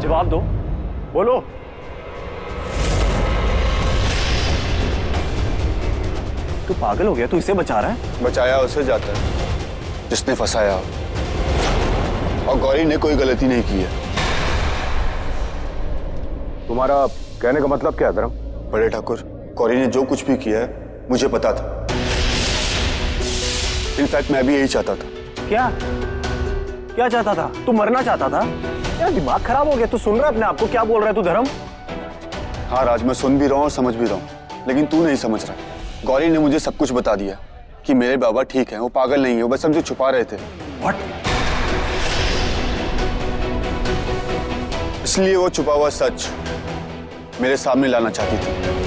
जवाब दो, बोलो। तू पागल हो गया? तू इसे बचा रहा है? बचाया उसे जाता है जिसने फंसाया, और गौरी ने कोई गलती नहीं की है। तुम्हारा कहने का मतलब क्या है धर्म? बड़े ठाकुर, गौरी ने जो कुछ भी किया है मुझे पता था। इनफैक्ट मैं भी यही चाहता था। क्या क्या चाहता था? तू मरना चाहता था? यार दिमाग खराब हो गया। तू सुन रहा है अपने आप को? क्या बोल रहा है तू धर्म? हाँ राज, मैं सुन भी रहा हूँ और समझ भी रहा हूँ, लेकिन तू नहीं समझ रहा। गौरी ने मुझे सब कुछ बता दिया कि मेरे बाबा ठीक है, वो पागल नहीं है, वो बस हमसे छुपा रहे थे। What? इसलिए वो छुपा हुआ सच मेरे सामने लाना चाहती थी।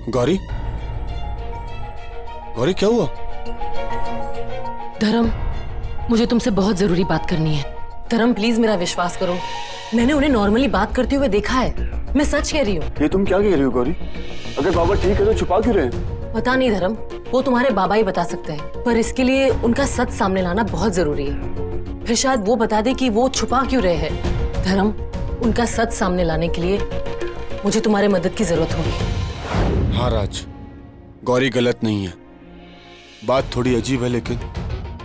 गौरी, गौरी क्या हुआ? धर्म, मुझे तुमसे बहुत जरूरी बात करनी है। धर्म प्लीज मेरा विश्वास करो, मैंने उन्हें नॉर्मली बात करते हुए देखा है। मैं सच कह रही हूँ। ये तुम क्या कह रही हो गौरी? अगर बाबा ठीक है तो छुपा क्यों रहे? पता नहीं धर्म, वो तुम्हारे बाबा ही बता सकते हैं, पर इसके लिए उनका सच सामने लाना बहुत जरूरी है। फिर शायद वो बता दे कि वो छुपा क्यों रहे हैं। धर्म, उनका सच सामने लाने के लिए मुझे तुम्हारी मदद की जरूरत होगी। हाँ राज, गौरी गलत नहीं है। बात थोड़ी अजीब है, लेकिन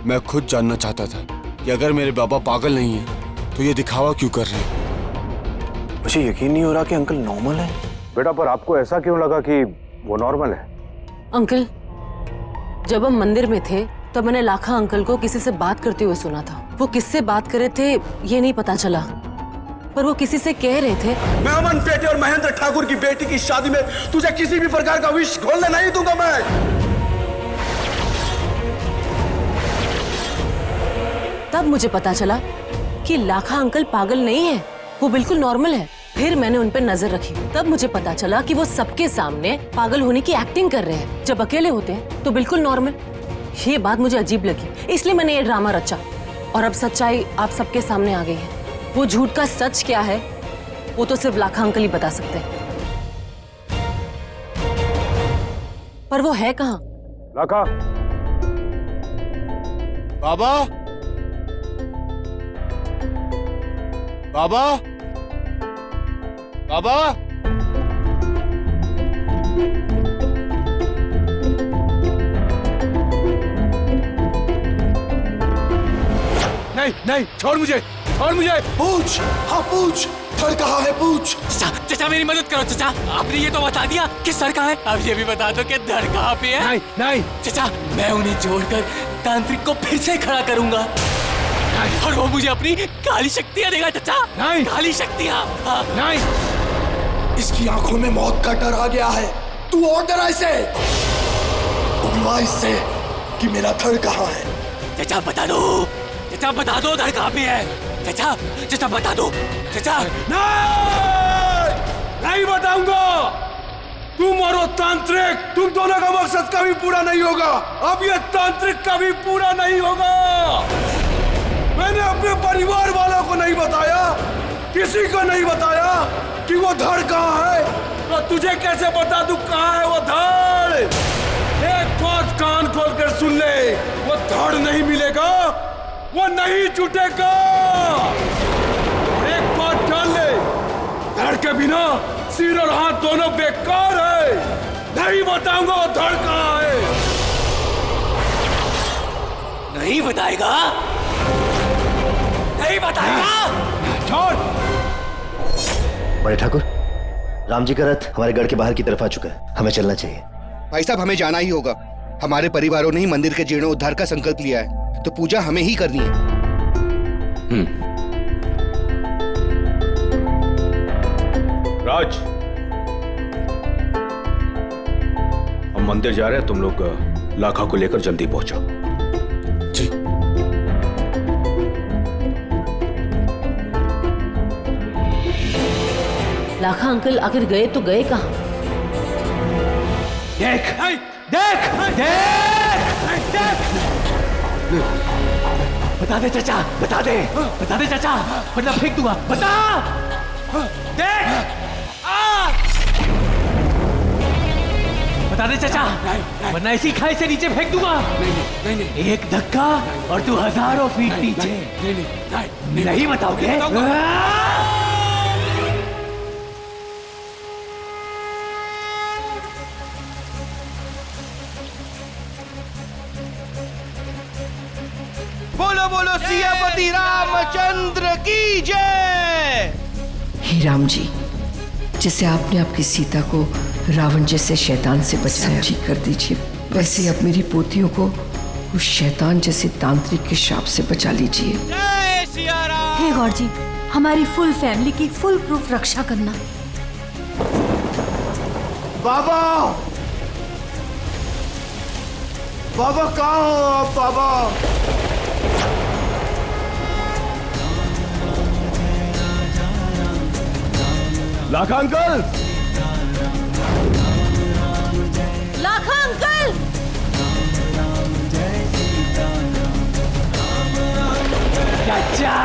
मैं खुद जानना चाहता था कि अगर मेरे बाबा पागल नहीं है तो ये दिखावा क्यों कर रहे हैं। मुझे यकीन नहीं हो रहा कि अंकल नॉर्मल है। बेटा, पर आपको ऐसा क्यों लगा कि वो नॉर्मल है? अंकल, जब हम मंदिर में थे तब मैंने लाखा अंकल को किसी से बात करते हुए सुना था। वो किससे बात कर रहे थे ये नहीं पता चला, पर वो किसी से कह रहे थे, मैं अमन पेटे और महेंद्र ठाकुर की बेटी की शादी में तुझे किसी भी प्रकार का विष खोलने नहीं दूंगा मैं। तब मुझे पता चला कि लाखा अंकल पागल नहीं है, वो बिल्कुल नॉर्मल है। फिर मैंने उन पर नजर रखी, तब मुझे पता चला कि वो सबके सामने पागल होने की एक्टिंग कर रहे हैं। जब अकेले होते हैं तो बिल्कुल नॉर्मल। ये बात मुझे अजीब लगी, इसलिए मैंने ये ड्रामा रचा, और अब सच्चाई आप सबके सामने आ गई है। वो झूठ का सच क्या है वो तो सिर्फ लाखा अंकल ही बता सकते हैं। पर वो है कहाँ? लाखा, बाबा, बाबा, बाबा, नहीं नहीं, छोड़ मुझे, छोड़ मुझे। पूछ, हाँ पूछ, धड़ कहाँ है पूछ। चचा, चचा मेरी मदद करो चचा। आपने ये तो बता दिया कि सर कहाँ है, अब ये भी बता दो कि धड़ कहाँ पे है। नहीं नहीं चचा, मैं उन्हें जोड़कर तांत्रिक को फिर से खड़ा करूंगा, और वो मुझे अपनी काली शक्तियाँ देगा चचा। नहीं, काली शक्तियाँ। नहीं, इसकी आंखों में मौत का डर आ गया है। तू और डरा इसे, बुलवा इससे कि मेरा धड़ कहाँ है। चचा बता दो, चचा बता दो धड़ कहाँ पे है। चचा, चचा बता दो चचा। नहीं, नहीं बताऊंगा। तुम और वो तांत्रिक, तुम दोनों का मकसद कभी पूरा नहीं होगा। अब ये तांत्रिक कभी पूरा नहीं होगा। मैंने अपने परिवार वालों को नहीं बताया, किसी को नहीं बताया कि वो धड़ कहाँ है, तो तुझे कैसे बता दूं कहाँ है वो धड़? एक बात कान खोल कर सुन ले, वो धड़ नहीं मिलेगा, वो नहीं जुटेगा। एक बात जान ले, धड़ के बिना सिर और हाथ दोनों बेकार है। नहीं बताऊंगा वो धड़ कहाँ है। नहीं बताएगा, नहीं बताएगा। छोड़। बड़े ठाकुर, राम जी का रथ हमारे गढ़ के बाहर की तरफ आ चुका है, हमें चलना चाहिए। भाई साहब, हमें जाना ही होगा। हमारे परिवारों ने ही मंदिर के जीर्णोद्धार का संकल्प लिया है, तो पूजा हमें ही करनी है। राज, हम मंदिर जा रहे हैं, तुम लोग लाखा को लेकर जल्दी पहुंचो। जी। लाखा अंकल आखिर गए तो गए कहाँ? देख, देख, देख, देख। बता दे चचा, बता दे, बता दे चचा, वरना फेंक दूंगा। बता, देख। बता दे चाचा, वरना इसी खाई से नीचे फेंक दूंगा। नहीं, एक धक्का और तू हजारों फीट नीचे। नहीं बताओगे? बोलो बोलो सियापति रामचंद्र की जय। हे राम जी, जैसे आपने आपकी सीता को रावण जैसे शैतान से बचाया, जी कर दीजिए, वैसे ही अब मेरी पोतियों को उस शैतान जैसे तांत्रिक के श्राप से बचा लीजिए। जय सिया राम। हे गॉड जी, हमारी फुल फैमिली की फुल प्रूफ रक्षा करना। बाबा, बाबा कहाँ हो आप बाबा? लाखा अंकल, लाखा अंकल, चाचा,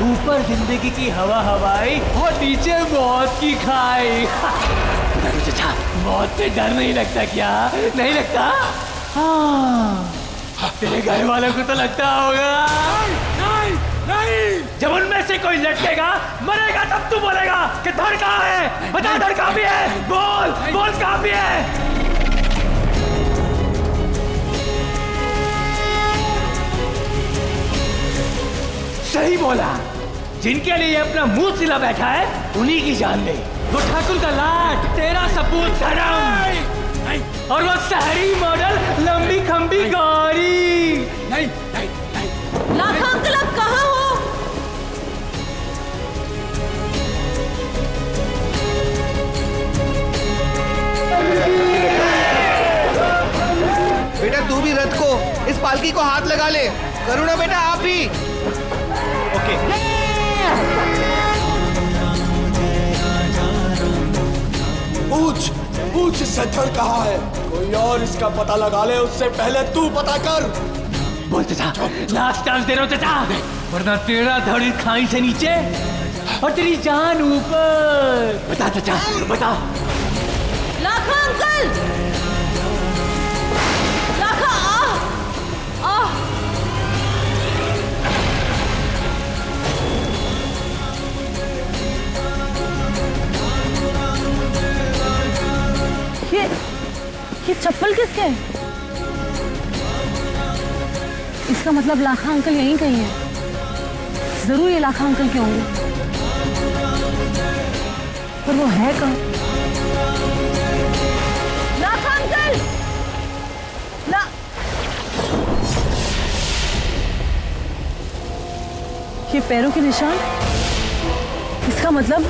ऊपर जिंदगी की हवा हवाई और नीचे मौत की खाई। चाचा, मौत से डर नहीं लगता क्या? नहीं लगता? हाँ, तेरे घर वालों को तो लगता होगा। नहीं, नहीं, जब उनमें से कोई लटकेगा, मरेगा, तब तू बोलेगा कि धड़ कहाँ है? बता, धड़ कहाँ भी है? बोल, बोल कहाँ भी है? सही बोला। जिनके लिए अपना मुंह सिला बैठा है, उन्हीं की जान ले। वो ठाकुर का लाट, तेरा सपूत धर्म, और वो शहरी मॉडल लंबी खंबी गौरी। नहीं, नहीं, नहीं। लाखा अंकल, आप कहाँ हो? बेटा तू भी रथ को, इस पालकी को हाथ लगा ले। करुणा बेटा आप भी। ओके। पूछ, पूछ इससे धड़ कहाँ है? कोई और इसका पता लगा ले, उससे पहले तू पता कर। बोल चाचा, लास्ट चांस दे रहा हूं चाचा, वरना तेरा धड़ इस खाई से नीचे और तेरी जान ऊपर। बता चाचा, बता। लाखा अंकल, लाखा, आ। ये चप्पल किसके है? इसका मतलब लाखा अंकल यहीं कहीं है। जरूर ये लाखा अंकल के होंगे, पर वो है कहाँ? लाखा अंकल, ये पैरों के निशान, इसका मतलब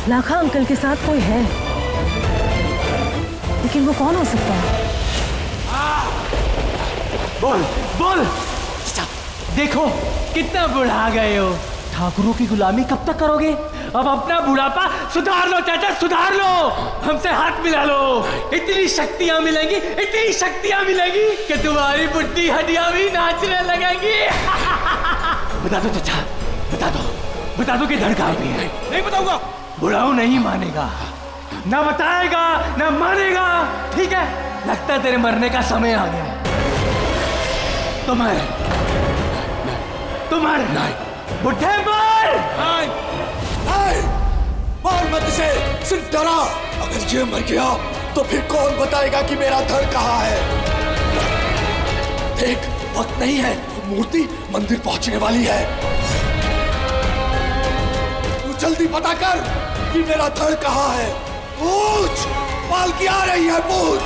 लाखा अंकल के साथ कोई है, लेकिन वो कौन हो सकता है? बोल, बोल। देखो कितना बुढ़ा गए हो। ठाकुरों की गुलामी कब तक करोगे? अब अपना बुढ़ापा सुधार लो चाचा, सुधार लो। हमसे हाथ मिला लो। इतनी शक्तियां मिलेंगी, इतनी शक्तियां मिलेंगी कि तुम्हारी बुढ़ी हड्डियां भी नाचने लगेंगी। बता दो चाचा, बता दो, बता दो कि धड़ कहाँ भी है। नहीं बताऊंगा। बुढ़ाऊ नहीं मानेगा, ना बताएगा, ना मानेगा। ठीक है, लगता है तेरे मरने का समय आ गया। तुम्हारे बुढ़े मर। मार मत इसे, सिर्फ डरा। अगर ये मर गया तो फिर कौन बताएगा कि मेरा धड़ कहाँ है? देख, वक्त नहीं है, मूर्ति मंदिर पहुंचने वाली है। तू जल्दी पता कर कि मेरा धड़ कहाँ है। पूछ, पालकी आ रही है, पूछ।